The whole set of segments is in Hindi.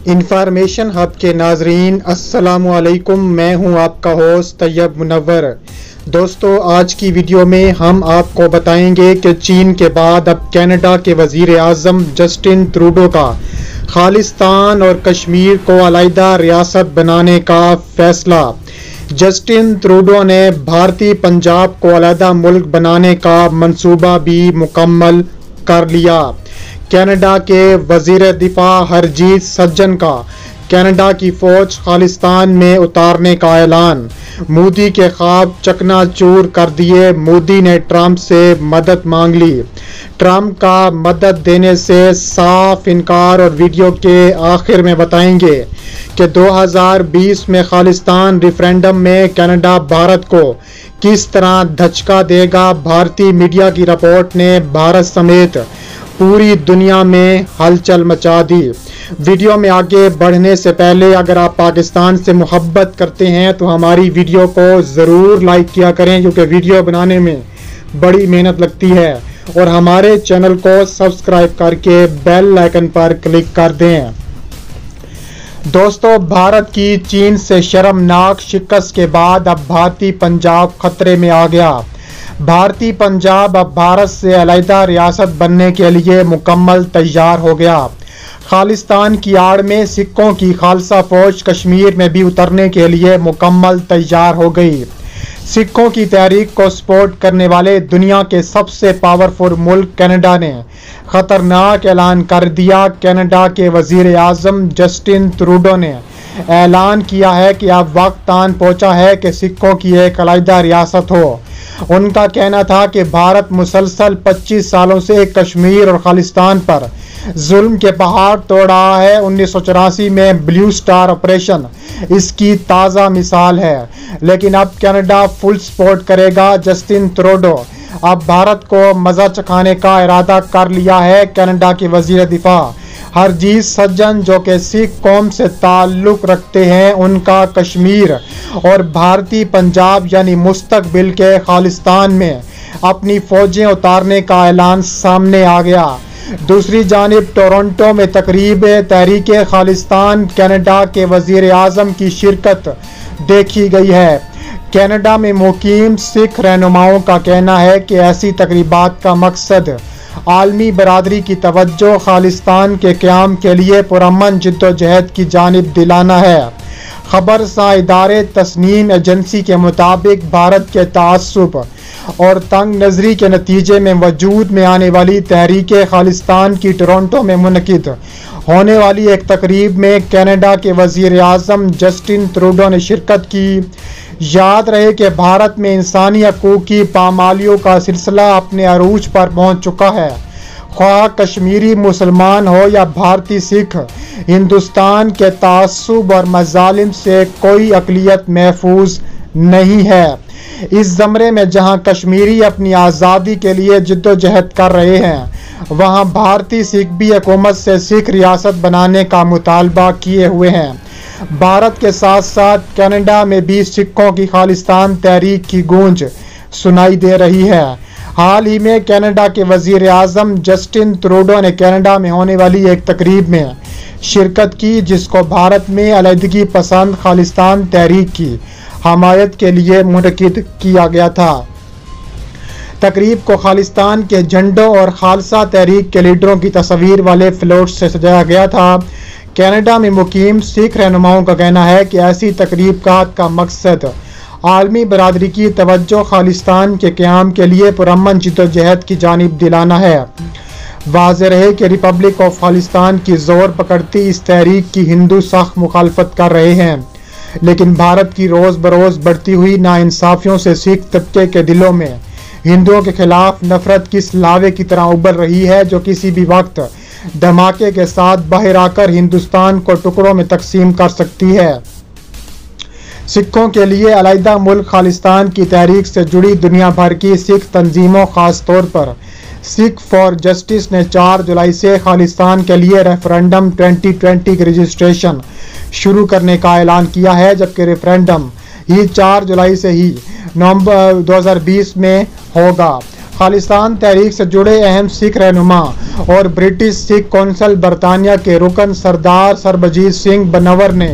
इंफॉर्मेशन हब के नाजरीन अस्सलामु अलैकुम। मैं हूं आपका होस्ट तैयब मुनव्वर। दोस्तों, आज की वीडियो में हम आपको बताएंगे कि चीन के बाद अब कनाडा के वजीर आज़म जस्टिन ट्रूडो का खालिस्तान और कश्मीर को अलहदा रियासत बनाने का फैसला। जस्टिन ट्रूडो ने भारतीय पंजाब को अलहदा मुल्क बनाने का मंसूबा भी मुकम्मल कर लिया। कनाडा के वजीर दिफा हरजीत सज्जन का कनाडा की फौज खालिस्तान में उतारने का ऐलान। मोदी के ख्वाब चकनाचूर कर दिए। मोदी ने ट्रंप से मदद मांग ली। ट्रंप का मदद देने से साफ इनकार। और वीडियो के आखिर में बताएंगे कि 2020 में खालिस्तान रेफरेंडम में कनाडा भारत को किस तरह धचका देगा। भारतीय मीडिया की रिपोर्ट ने भारत समेत पूरी दुनिया में हलचल मचा दी। वीडियो में आगे बढ़ने से पहले अगर आप पाकिस्तान से मोहब्बत करते हैं तो हमारी वीडियो को ज़रूर लाइक किया करें, क्योंकि वीडियो बनाने में बड़ी मेहनत लगती है। और हमारे चैनल को सब्सक्राइब करके बेल आइकन पर क्लिक कर दें। दोस्तों, भारत की चीन से शर्मनाक शिकस्त के बाद अब भारतीय पंजाब खतरे में आ गया। भारतीय पंजाब अब भारत से अलहदा रियासत बनने के लिए मुकम्मल तैयार हो गया। खालिस्तान की आड़ में सिखों की खालसा फौज कश्मीर में भी उतरने के लिए मुकम्मल तैयार हो गई। सिखों की तहरीक को सपोर्ट करने वाले दुनिया के सबसे पावरफुल मुल्क कनाडा ने खतरनाक ऐलान कर दिया। कनाडा के वजीर आज़म जस्टिन ट्रूडो ने ऐलान किया है कि अब वक्त आन पहुंचा है कि सिखों की एक अलहदा रियासत हो। उनका कहना था कि भारत मुसलसल 25 सालों से कश्मीर और खालिस्तान पर जुल्म के पहाड़ तोड़ रहा है। 1984 में ब्लू स्टार ऑपरेशन इसकी ताज़ा मिसाल है। लेकिन अब कनाडा फुल सपोर्ट करेगा। जस्टिन ट्रूडो अब भारत को मज़ा चखाने का इरादा कर लिया है। कनाडा के वजीर दिफा हरजीत सज्जन, जो कि सिख कौम से ताल्लुक़ रखते हैं, उनका कश्मीर और भारतीय पंजाब यानी मुस्तकबिल के खालिस्तान में अपनी फ़ौजें उतारने का ऐलान सामने आ गया। दूसरी जानिब टोरंटो में तकरीब तहरीक खालिस्तान कनाडा के वजीर आज़म की शिरकत देखी गई है। कनाडा में मुकीम सिख रहनुमाओं का कहना है कि ऐसी तकरीबात का मकसद आलमी बरादरी की तवज्जो खालिस्तान के क़याम के लिए पुरअमन जिद्दोजहद की जानिब दिलाना है। खबरसां इदारे तस्नीम एजेंसी के मुताबिक भारत के तासुब और तंग नज़री के नतीजे में वजूद में आने वाली तहरीक खालिस्तान की टोरंटो में मुनक़िद होने वाली एक तकरीब में कनाडा के वज़ीर आज़म जस्टिन ट्रूडो ने शिरकत की। याद रहे कि भारत में इंसानी हकूक़ की पामालियों का सिलसिला अपने अरूज पर पहुँच चुका है। ख्वाह कश्मीरी मुसलमान हो या भारतीय सिख, हिंदुस्तान के तासुब और मज़ालिम से कोई अक़लियत महफूज नहीं है। इस ज़मरे में जहां कश्मीरी अपनी आज़ादी के लिए जिद्दोजहद कर रहे हैं, वहां भारतीय सिख भी हुकूमत से सिख रियासत बनाने का मुतालबा किए हुए हैं। भारत के साथ साथ कनाडा में भी सिखों की खालिस्तान तहरीक की गूंज सुनाई दे रही है। हाल ही में कनाडा के वजीर आज़म जस्टिन ट्रूडो ने कनाडा में होने वाली एक तकरीब में शिरकत की, जिसको भारत में अलहदगी पसंद खालिस्तान तहरीक की हमायत के लिए मुनक़िद किया गया था। तकरीब को खालिस्तान के झंडों और खालसा तहरीक के लीडरों की तस्वीर वाले फ्लोट से सजाया गया था। कनाडा में मुकीम सिख रहनुमाओं का कहना है कि ऐसी तकरीबात का मकसद आलमी बरादरी की तवज्जो खालिस्तान के क़याम के लिए पुरअमन जिद्दोजहद की जानिब दिलाना है। वाज़ेह रहे कि रिपब्लिक ऑफ खालिस्तान की ज़ोर पकड़ती इस तहरीक की हिंदू सख्त मुखालफत कर रहे हैं। लेकिन भारत की रोज़ बरोज़ बढ़ती हुई नाइंसाफ़ियों से सिख तबके के दिलों में हिंदुओं के खिलाफ नफरत किस लावे की तरह उभर रही है, जो किसी भी वक्त धमाके के साथ बाहर आकर हिंदुस्तान को टुकड़ों में तकसीम कर सकती है। सिखों के लिए अलहदा मुल्क खालिस्तान की तहरीक से जुड़ी दुनिया भर की सिख तंजीमों, ख़ास तौर पर सिख फॉर जस्टिस ने 4 जुलाई से खालिस्तान के लिए रेफरेंडम 2020 की रजिस्ट्रेशन शुरू करने का ऐलान किया है, जबकि रेफरेंडम ही 4 जुलाई से ही नवंबर 2020 में होगा। खालिस्तान तहरीक से जुड़े अहम सिख रहनुमा और ब्रिटिश सिख कौंसिल बरतानिया के रुकन सरदार सरबजीत सिंह बनवर ने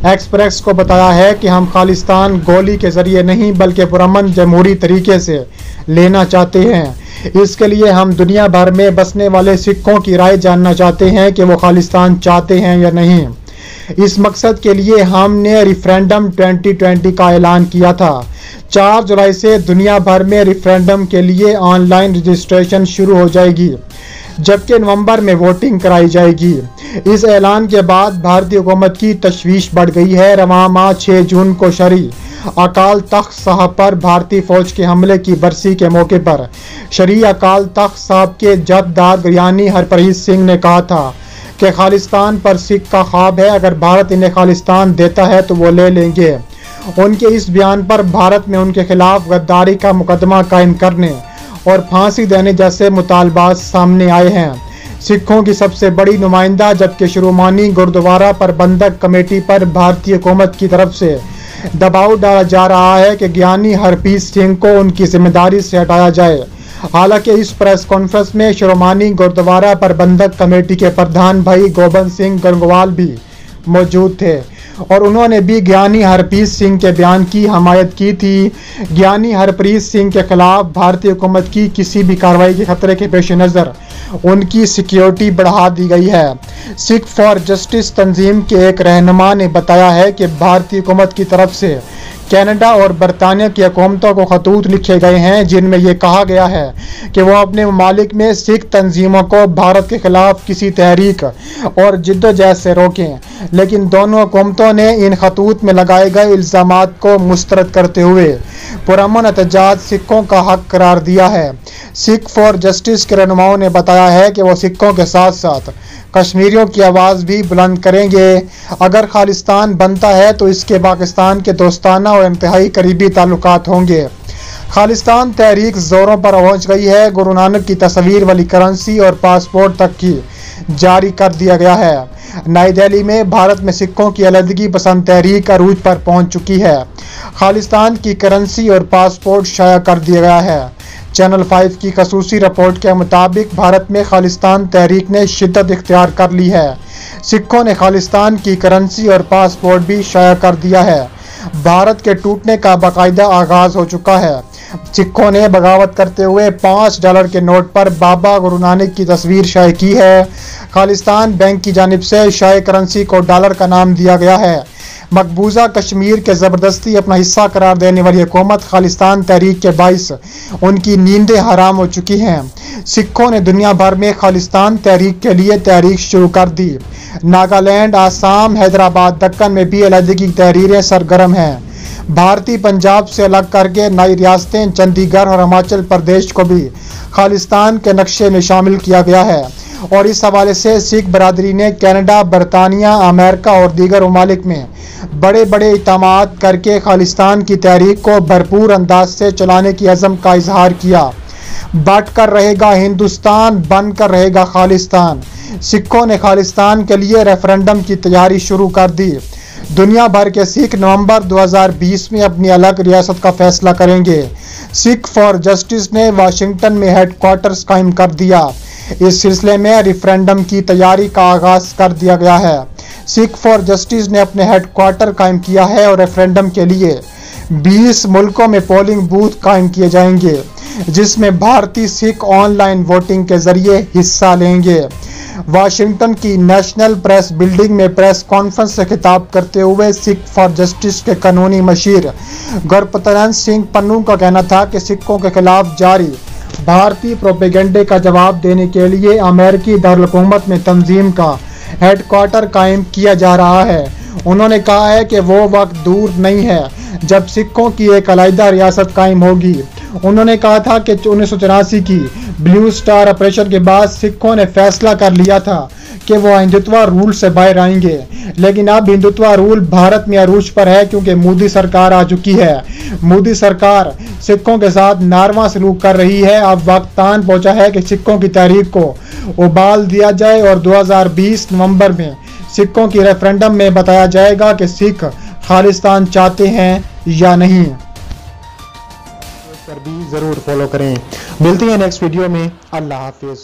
एक्सप्रेस को बताया है कि हम खालिस्तान गोली के जरिए नहीं बल्कि पुरअमन जमहूरी तरीके से लेना चाहते हैं। इसके लिए हम दुनिया भर में बसने वाले सिखों की राय जानना चाहते हैं कि वो खालिस्तान चाहते हैं या नहीं। इस मकसद के लिए हमने रेफरेंडम 2020 का ऐलान किया था। 4 जुलाई से दुनिया भर में रेफरेंडम के लिए ऑनलाइन रजिस्ट्रेशन शुरू हो जाएगी, जबकि नवंबर में वोटिंग कराई जाएगी। इस ऐलान के बाद भारतीय हुकूमत की तशवीश बढ़ गई है। रवां माह 6 जून को शरी अकाल तख्त साहब पर भारतीय फौज के हमले की बरसी के मौके पर शरी अकाल तख्त साहब के जथेदार ज्ञानी हरप्रीत सिंह ने कहा था कि खालिस्तान पर सिख का ख्वाब है, अगर भारत इन्हें खालिस्तान देता है तो वो ले लेंगे। उनके इस बयान पर भारत में उनके खिलाफ गद्दारी का मुकदमा कायम करने और फांसी देने जैसे मुतालबात सामने आए हैं। सिखों की सबसे बड़ी नुमाइंदा जबकि शिरोमणि गुरुद्वारा प्रबंधक कमेटी पर भारतीय हुकूमत की तरफ से दबाव डाला जा रहा है कि ज्ञानी हरप्रीत सिंह को उनकी जिम्मेदारी से हटाया जाए। हालांकि इस प्रेस कॉन्फ्रेंस में शिरोमणि गुरुद्वारा प्रबंधक कमेटी के प्रधान भाई गोबिंद सिंह गंगवाल भी मौजूद थे और उन्होंने भी ज्ञानी हरप्रीत सिंह के बयान की हमायत की थी। ज्ञानी हरप्रीत सिंह के खिलाफ भारतीय हुकूमत की किसी भी कार्रवाई के खतरे के पेश नज़र उनकी सिक्योरिटी बढ़ा दी गई है। सिख फॉर जस्टिस तंजीम के एक रहनुमा ने बताया है कि भारतीय हुकूमत की तरफ से कनाडा और बरतानिया की हुकूमतों को खतूत लिखे गए हैं, जिनमें यह कहा गया है कि वो अपने ममालिक में सिख तंजीमों को भारत के खिलाफ किसी तहरीक और जिद्दोजहद से रोकें। लेकिन दोनों हुकूमतों ने इन खतूत में लगाए गए इल्ज़ामात को मुस्तरद करते हुए पुरअमन एहतजाज सिखों का हक करार दिया है। सिख फॉर जस्टिस के रहनुमाओं ने बताया है कि वो सिखों के साथ साथ कश्मीरियों की आवाज़ भी बुलंद करेंगे। अगर खालिस्तान बनता है तो इसके पाकिस्तान के दोस्ताना और इंतहाई करीबी ताल्लुकात होंगे। खालिस्तान तहरीक ज़ोरों पर पहुंच गई है। गुरु नानक की तस्वीर वाली करेंसी और पासपोर्ट तक की जारी कर दिया गया है। नई दिल्ली में भारत में सिखों की अलहदगी पसंद तहरीक अरूज पर पहुंच चुकी है। खालिस्तान की करेंसी और पासपोर्ट शाया कर दिया गया है। चैनल 5 की खसूसी रिपोर्ट के मुताबिक भारत में खालिस्तान तहरीक ने शिद्दत इख्तियार कर ली है। सिखों ने खालिस्तान की करेंसी और पासपोर्ट भी शाया कर दिया है। भारत के टूटने का बाकायदा आगाज हो चुका है। सिखों ने बगावत करते हुए $5 के नोट पर बाबा गुरु नानक की तस्वीर शाया की है। खालिस्तान बैंक की जानिब से शाया करेंसी को डॉलर का नाम दिया गया है। मकबूजा कश्मीर के ज़बरदस्ती अपना हिस्सा करार देने वाली हुकूमत खालिस्तान तहरीक के बाइस उनकी नींदें हराम हो चुकी हैं। सिखों ने दुनिया भर में खालिस्तान तहरीक के लिए तहरीक शुरू कर दी। नागालैंड, आसाम, हैदराबाद, दक्कन में भी अलहदगी की तहरीरें सरगर्म हैं। भारतीय पंजाब से अलग करके नई रियासतें चंडीगढ़ और हिमाचल प्रदेश को भी खालिस्तान के नक्शे में शामिल किया गया है और इस हवाले से सिख बरादरी ने कनाडा, बरतानिया, अमेरिका और दीगर ममालिक में बड़े बड़े इक़दामात करके खालिस्तान की तहरीक को भरपूर अंदाज से चलाने की अज़म का इजहार किया। बट कर रहेगा हिंदुस्तान, बन कर रहेगा खालिस्तान। सिखों ने खालिस्तान के लिए रेफरेंडम की तैयारी शुरू कर दी। दुनिया भर के सिख नवंबर 2020 में अपनी अलग रियासत का फैसला करेंगे। सिख फॉर जस्टिस ने वाशिंगटन में हेडक्वार्टर्स कायम कर दिया। इस सिलसिले में रेफरेंडम की तैयारी का आगाज कर दिया गया है। सिख फॉर जस्टिस ने अपने हेडक्वार्टर कायम किया है और रेफरेंडम के लिए 20 मुल्कों में पोलिंग बूथ कायम किए जाएंगे, जिसमें भारतीय सिख ऑनलाइन वोटिंग के जरिए हिस्सा लेंगे। वाशिंगटन की नेशनल प्रेस बिल्डिंग में प्रेस कॉन्फ्रेंस से खिताब करते हुए सिख फॉर जस्टिस के कानूनी मशीर गुरपतन सिंह पन्नू का कहना था कि सिखों के खिलाफ जारी भारतीय प्रोपेगेंडे का जवाब देने के लिए अमेरिकी दारुल-हुकूमत में तंजीम का हेडक्वार्टर कायम किया जा रहा है। उन्होंने कहा है कि वो वक्त दूर नहीं है जब सिखों की एक अलहदा रियासत कायम होगी। उन्होंने कहा था कि 1984 की ब्लू स्टार ऑपरेशन के बाद सिखों ने फैसला कर लिया था कि वो हिंदुत्व रूल से बाहर आएंगे, लेकिन अब हिंदुत्व रूल भारत में अरूज पर है क्योंकि मोदी सरकार आ चुकी है। मोदी सरकार सिखों के साथ नारवा सलूक कर रही है। अब वक्त आन पहुंचा है कि सिखों की तहरीक को उबाल दिया जाए और 2020 नवंबर में सिखों की रेफरेंडम में बताया जाएगा कि सिख खालिस्तान चाहते हैं या नहीं। पर भी ज़रूर फॉलो करें। मिलते हैं नेक्स्ट वीडियो में। अल्लाह हाफिज़।